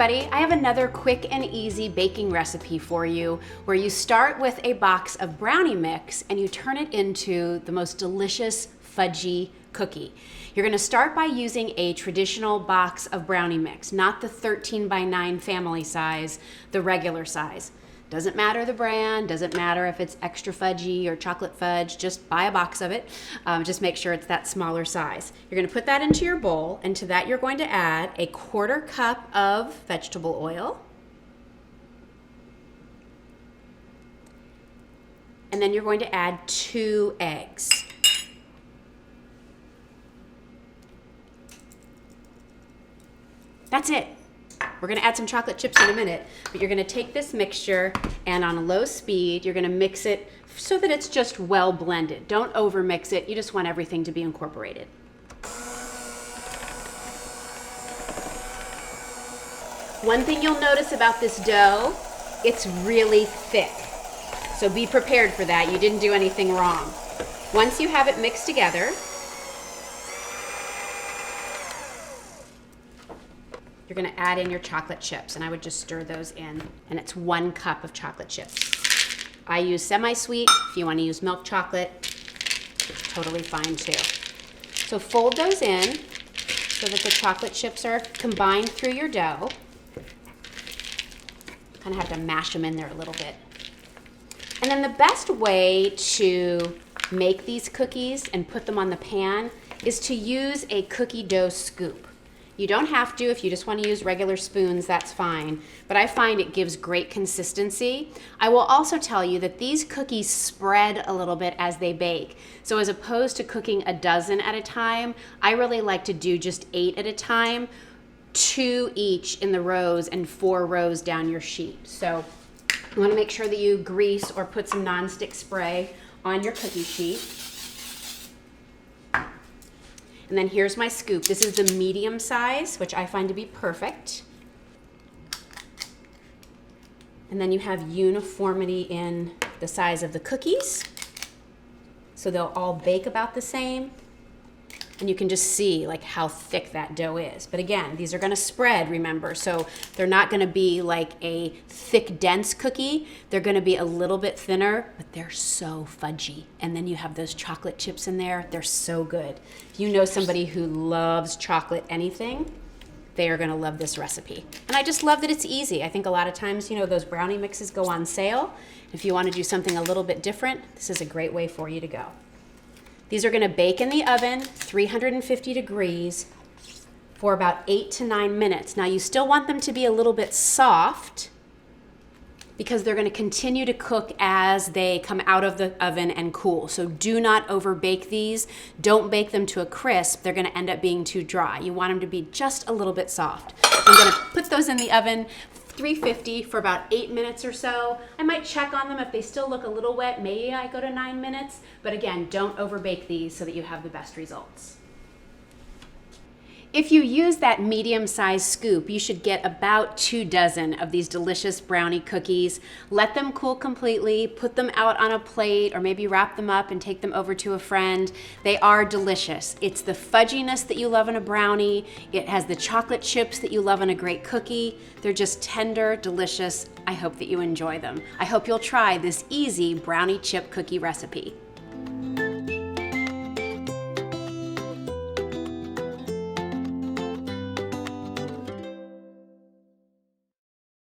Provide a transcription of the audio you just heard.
everybody, I have another quick and easy baking recipe for you where you start with a box of brownie mix and you turn it into the most delicious fudgy cookie. You're going to start by using a traditional box of brownie mix, not the 13 by 9 family size, the regular size. Doesn't matter the brand, doesn't matter if it's extra fudgy or chocolate fudge, just buy a box of it. Just make sure it's that smaller size. You're gonna put that into your bowl, and to that you're going to add a 1/4 cup of vegetable oil. And then you're going to add 2 eggs. That's it. We're gonna add some chocolate chips in a minute, but you're gonna take this mixture and on a low speed, you're gonna mix it so that it's just well blended. Don't over mix it, you just want everything to be incorporated. One thing you'll notice about this dough, it's really thick. So be prepared for that, you didn't do anything wrong. Once you have it mixed together, you're gonna add in your chocolate chips, and I would just stir those in, and it's 1 cup of chocolate chips. I use semi-sweet. If you wanna use milk chocolate, totally fine too. So fold those in so that the chocolate chips are combined through your dough. Kind of have to mash them in there a little bit. And then the best way to make these cookies and put them on the pan is to use a cookie dough scoop. You don't have to. If you just want to use regular spoons, that's fine. But I find it gives great consistency. I will also tell you that these cookies spread a little bit as they bake. So as opposed to cooking a dozen at a time, I really like to do just 8 at a time, 2 each in the rows and 4 rows down your sheet. So you want to make sure that you grease or put some nonstick spray on your cookie sheet. And then here's my scoop. This is the medium size, which I find to be perfect. And then you have uniformity in the size of the cookies. So they'll all bake about the same. And you can just see like how thick that dough is. But again, these are gonna spread, remember. So they're not gonna be like a thick, dense cookie. They're gonna be a little bit thinner, but they're so fudgy. And then you have those chocolate chips in there. They're so good. If you know somebody who loves chocolate anything, they are gonna love this recipe. And I just love that it's easy. I think a lot of times, you know, those brownie mixes go on sale. If you wanna do something a little bit different, this is a great way for you to go. These are gonna bake in the oven, 350 degrees, for about 8 to 9 minutes. Now you still want them to be a little bit soft because they're gonna continue to cook as they come out of the oven and cool. So do not over bake these. Don't bake them to a crisp. They're gonna end up being too dry. You want them to be just a little bit soft. So I'm gonna put those in the oven, 350 for about 8 minutes or so. I might check on them if they still look a little wet. Maybe I go to 9 minutes, but again, don't over bake these so that you have the best results. If you use that medium-sized scoop, you should get about 2 dozen of these delicious brownie cookies. Let them cool completely, put them out on a plate, or maybe wrap them up and take them over to a friend. They are delicious. It's the fudginess that you love in a brownie. It has the chocolate chips that you love in a great cookie. They're just tender, delicious. I hope that you enjoy them. I hope you'll try this easy brownie chip cookie recipe.